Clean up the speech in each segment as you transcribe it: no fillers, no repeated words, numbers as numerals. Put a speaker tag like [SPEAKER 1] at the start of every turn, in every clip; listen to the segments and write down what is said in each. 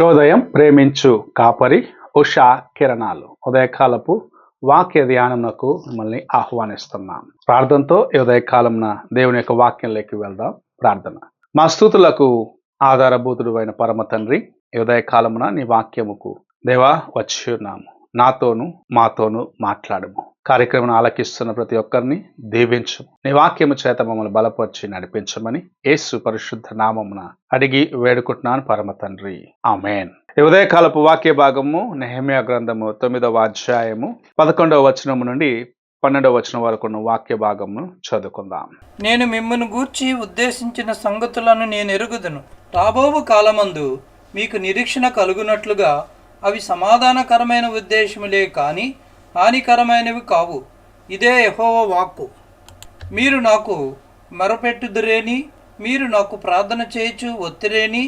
[SPEAKER 1] శుభోదయం. ప్రేమించు కాపరి ఉషా కిరణాలు ఉదయకాలపు వాక్య ధ్యానమునకు మిమ్మల్ని ఆహ్వానిస్తున్నాం. ప్రార్థనతో ఈ ఉదయకాలంన దేవుని యొక్క వాక్యంలోకి వెళ్దాం. ప్రార్థన. మా స్తుతులకు ఆధారభూతుడు అయిన పరమ తండ్రి, ఈ ఉదయకాలమున నీ వాక్యముకు దేవా వచ్చి ఉన్నాము. నాతోను మాతోను మాట్లాడము. కార్యక్రమం ఆలకిస్తున్న ప్రతి ఒక్కరిని దీవించు. నీ వాక్యము చేత మమ్మల్ని బలపరిచి నడిపించమని యేసు పరిశుద్ధ నామమున అడిగి వేడుకుంటున్నాను పరమ తండ్రి, ఆమేన్. ఈ ఉదయకాలపు వాక్య భాగము నెహెమ్యా గ్రంథము 9వ అధ్యాయము 11వ వచనము నుండి 12వ వచనం వరకు ఉన్న వాక్య భాగమును చదువుకుందాం.
[SPEAKER 2] నేను మిమ్మల్ని గూర్చి ఉద్దేశించిన సంగతులను నేను ఎరుగుదును. రాబోవు కాలమందు మీకు నిరీక్షణ కలుగునట్లుగా అవి సమాధానకరమైన ఉద్దేశములే కాని హానికరమైనవి కావు. ఇదే యెహోవా వాక్కు. మీరు నాకు మొరపెట్టుదురేని, మీరు నాకు ప్రార్థన చేయొచ్చు ఒత్తిరేని,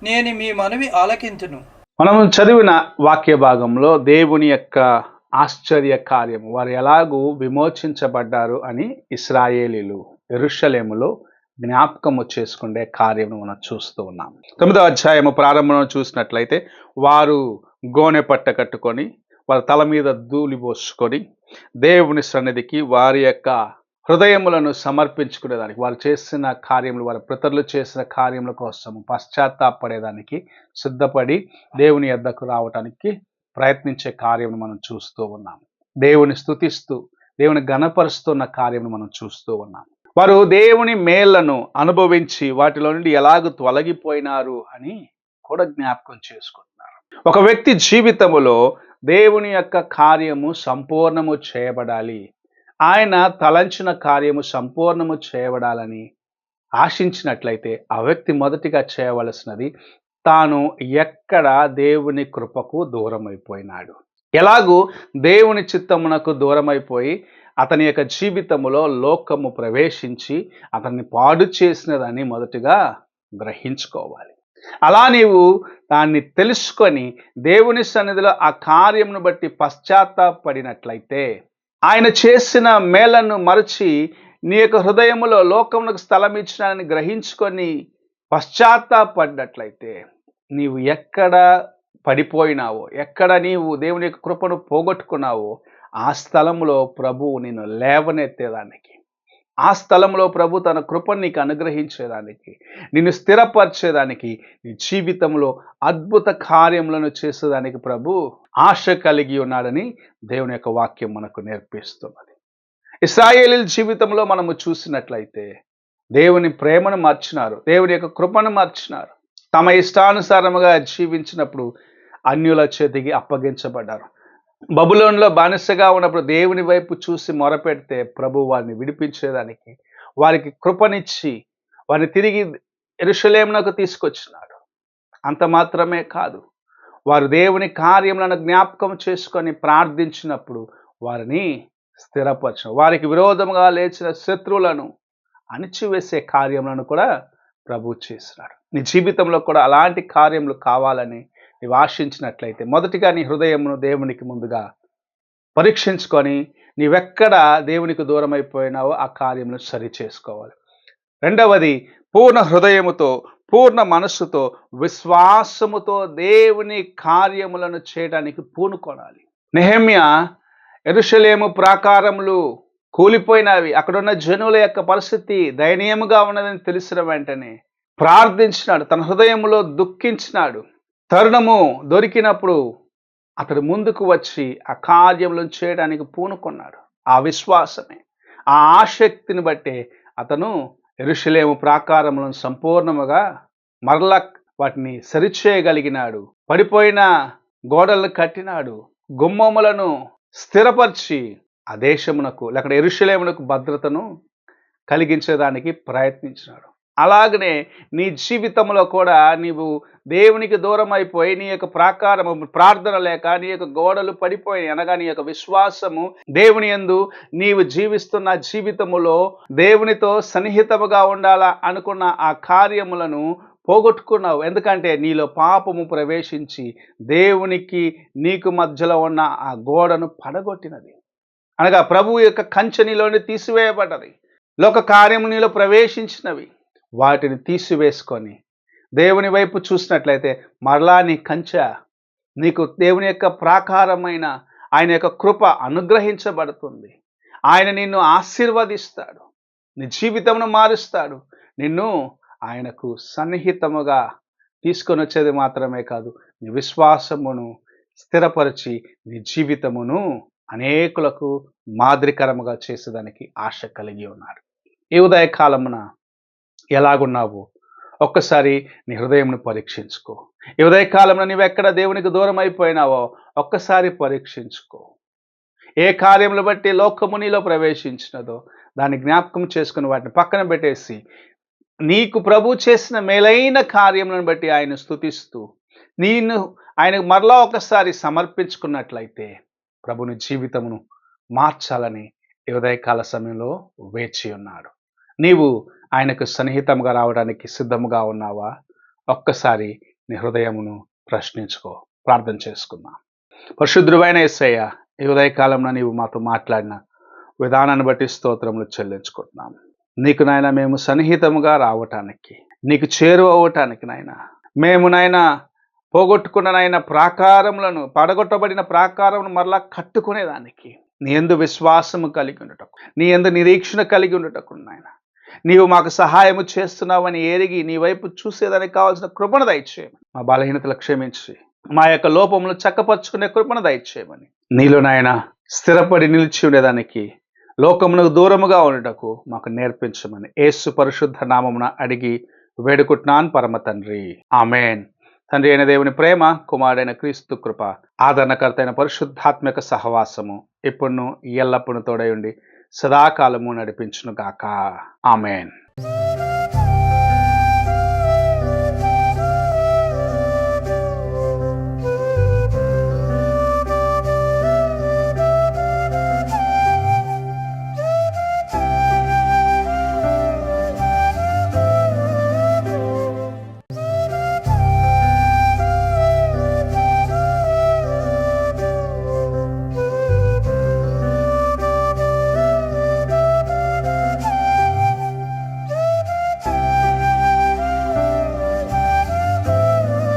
[SPEAKER 2] నేను మీ మనవి ఆలకింతును.
[SPEAKER 1] మనం చదివిన వాక్య భాగంలో దేవుని యొక్క ఆశ్చర్య కార్యము, వారు ఎలాగూ విమోచించబడ్డారు అని ఇశ్రాయేలీలు యెరూషలేములో జ్ఞాపకము చేసుకునే కార్యము మనం చూస్తూ ఉన్నాం. 9వ అధ్యాయము ప్రారంభంలో చూసినట్లయితే వారు గోనె పట్ట కట్టుకొని వారి తల మీద ధూళి పోసుకొని దేవుని సన్నిధికి వారి యొక్క హృదయములను సమర్పించుకునేదానికి, వారు చేసిన కార్యములు, వారి పితరులు చేసిన కార్యముల కోసం పశ్చాత్తాపడేదానికి సిద్ధపడి దేవుని యొద్దకు రావటానికి ప్రయత్నించే కార్యం మనం చూస్తూ ఉన్నాం. దేవుని స్తుతిస్తూ దేవుని ఘనపరుస్తున్న కార్యం మనం చూస్తూ ఉన్నాం. వారు దేవుని మేళ్లను అనుభవించి వాటిలో నుండి ఎలాగూ తొలగిపోయినారు అని కూడా జ్ఞాపకం చేసుకుంటున్నారు. ఒక వ్యక్తి జీవితములో దేవుని యొక్క కార్యము సంపూర్ణము చేయబడాలి, ఆయన తలంచిన కార్యము సంపూర్ణము చేయబడాలని ఆశించినట్లయితే ఆ వ్యక్తి మొదటిగా చేయవలసినది తాను ఎక్కడ దేవుని కృపకు దూరమైపోయినాడు, ఎలాగూ దేవుని చిత్తమునకు దూరమైపోయి అతని యొక్క జీవితములో లోకము ప్రవేశించి అతన్ని పాడు చేసినదని మొదటిగా గ్రహించుకోవాలి. అలా నీవు దాన్ని తెలుసుకొని దేవుని సన్నిధిలో ఆ కార్యమును బట్టి పశ్చాత్తాపడినట్లయితే, ఆయన చేసిన మేలను మరచి నీ యొక్క హృదయములో లోకమునకు స్థలం ఇచ్చినానని గ్రహించుకొని పశ్చాత్తాపడినట్లయితే, నీవు ఎక్కడ పడిపోయినావో, ఎక్కడ నీవు దేవుని యొక్క కృపను పోగొట్టుకున్నావో ఆ స్థలంలో ప్రభువు నిన్ను లేవనెత్తేదానికి, ఆ స్థలంలో ప్రభు తన కృపను నీకు అనుగ్రహించేదానికి, నిన్ను స్థిరపరిచేదానికి, నీ జీవితంలో అద్భుత కార్యములను చేసేదానికి ప్రభు ఆశ కలిగి ఉన్నాడని దేవుని యొక్క వాక్యం మనకు నేర్పిస్తున్నది. ఇశ్రాయేలీయుల జీవితంలో మనము చూసినట్లయితే దేవుని ప్రేమను మర్చినారు, దేవుని యొక్క కృపను మర్చినారు. తమ ఇష్టానుసారముగా జీవించినప్పుడు అన్యుల చేతికి అప్పగించబడ్డారు. బబులోనులో బానిసగా ఉన్నప్పుడు దేవుని వైపు చూసి మొరపెడితే ప్రభు వారిని విడిపించేదానికి, వారికి కృపనిచ్చి వారిని తిరిగి యెరూషలేమునకు తీసుకొచ్చినాడు. అంత మాత్రమే కాదు, వారు దేవుని కార్యములను జ్ఞాపకం చేసుకొని ప్రార్థించినప్పుడు వారిని స్థిరపరచు, వారికి విరోధముగా లేచిన శత్రువులను అణిచివేసే కార్యములను కూడా ప్రభు చేసినాడు. నీ జీవితంలో కూడా అలాంటి కార్యములు కావాలని నీవు ఆశించినట్లయితే మొదటిగా నీ హృదయమును దేవునికి ముందుగా పరీక్షించుకొని నీవెక్కడ దేవునికి దూరం అయిపోయినావో ఆ కార్యమును సరి చేసుకోవాలి. రెండవది, పూర్ణ హృదయముతో పూర్ణ మనస్సుతో విశ్వాసముతో దేవుని కార్యములను చేయడానికి పూనుకొనాలి. నెహెమ్యా యెరూషలేము ప్రాకారములు కూలిపోయినవి, అక్కడున్న జనుల యొక్క పరిస్థితి దయనీయముగా ఉన్నదని తెలిసిన వెంటనే ప్రార్థించినాడు, తన హృదయములో దుఃఖించినాడు. తరుణము దొరికినప్పుడు అతడు ముందుకు వచ్చి ఆ కార్యములను చేయడానికి పూనుకున్నాడు. ఆ విశ్వాసమే, ఆ ఆసక్తిని బట్టే అతను యెరూషలేము ప్రాకారములను సంపూర్ణముగా మరలా వాటిని సరిచేయగలిగినాడు. పడిపోయిన గోడలను కట్టినాడు, గుమ్మములను స్థిరపరిచి ఆ దేశమునకు లేక యెరూషలేమునకు భద్రతను కలిగించేదానికి ప్రయత్నించినాడు. అలాగనే నీ జీవితంలో కూడా నీవు దేవునికి దూరం అయిపోయి నీ యొక్క ప్రాకారము ప్రార్థన లేక నీ యొక్క గోడలు పడిపోయి అనగా నీ యొక్క విశ్వాసము దేవుని యందు నీవు జీవిస్తున్న జీవితములో దేవునితో సన్నిహితముగా ఉండాలా అనుకున్న ఆ కార్యములను పోగొట్టుకున్నావు. ఎందుకంటే నీలో పాపము ప్రవేశించి దేవునికి నీకు మధ్యలో ఉన్న ఆ గోడను పడగొట్టినది, అనగా ప్రభువు యొక్క కంచె నీలోని తీసివేయబడ్డది. లోక కార్యము నీలో ప్రవేశించినవి వాటిని తీసివేసుకొని దేవుని వైపు చూసినట్లయితే మరలా నీ కంచె, నీకు దేవుని యొక్క ప్రాకారమైన ఆయన యొక్క కృప అనుగ్రహించబడుతుంది. ఆయన నిన్ను ఆశీర్వదిస్తాడు, నీ జీవితమును మారుస్తాడు. నిన్ను ఆయనకు సన్నిహితముగా తీసుకొని వచ్చేది మాత్రమే కాదు, నీ విశ్వాసమును స్థిరపరిచి నీ జీవితమును అనేకులకు మాదిరికరముగా చేసేదానికి ఆశ కలిగి ఉన్నాడు. ఈ ఉదయకాలమున ఎలాగున్నావు? ఒక్కసారి నీ హృదయంను పరీక్షించుకో. ఈ ఉదయకాలంలో నీవెక్కడ దేవునికి దూరం అయిపోయినావో ఒక్కసారి పరీక్షించుకో. ఏ కార్యములు బట్టి లోకము నీలో ప్రవేశించినదో దాన్ని జ్ఞాపకం చేసుకుని వాటిని పక్కన పెట్టేసి నీకు ప్రభు చేసిన మేలైన కార్యములను బట్టి ఆయన స్తుతిస్తూ నిన్ను ఆయనకు మరలా ఒకసారి సమర్పించుకున్నట్లయితే ప్రభుని జీవితమును మార్చాలని ఈ ఉదయకాల సమయంలో వేచి ఉన్నాడు. నీవు ఆయనకు సన్నిహితంగా రావడానికి సిద్ధముగా ఉన్నావా? ఒక్కసారి నీ హృదయమును ప్రశ్నించుకో. ప్రార్థన చేసుకుందాం. పరిశుద్ధుడైన యేసయ్య, ఈ ఉదయకాలంలో నీవు మాతో మాట్లాడిన విధానాన్ని బట్టి స్తోత్రములు చెల్లించుకుంటున్నాము. నీకు నాయన మేము సన్నిహితముగా రావటానికి, నీకు చేరువ అవ్వటానికి నాయన, మేము నాయన పోగొట్టుకున్న నాయన ప్రాకారములను, పడగొట్టబడిన ప్రాకారమును మరలా కట్టుకునేదానికి నీ యందు విశ్వాసము కలిగి ఉండటకు, నీ యందు నిరీక్షణ కలిగి ఉండటకు నాయన నీవు మాకు సహాయము చేస్తున్నావని ఎరిగి నీ వైపు చూసేదానికి కావాల్సిన కృపణ దయచేయమని, మా బలహీనతలు క్షమించి మా యొక్క లోపములు చక్కపరుచుకునే కృపణ దయచేయమని, నీలో నాయన స్థిరపడి నిలిచి ఉండేదానికి, లోకమునకు దూరముగా ఉండటకు మాకు నేర్పించమని యేసు పరిశుద్ధ నామమున అడిగి వేడుకుంటున్నాను పరమ తండ్రి, ఆమేన్. తండ్రి అయిన దేవుని ప్రేమ, కుమారుడైన క్రీస్తు కృప, ఆదరణకర్త అయిన పరిశుద్ధాత్మక సహవాసము ఇప్పుడును ఎల్లప్పుడూ తోడై ఉండి సదాకాలము నడిపించును గాక. ఆమేన్.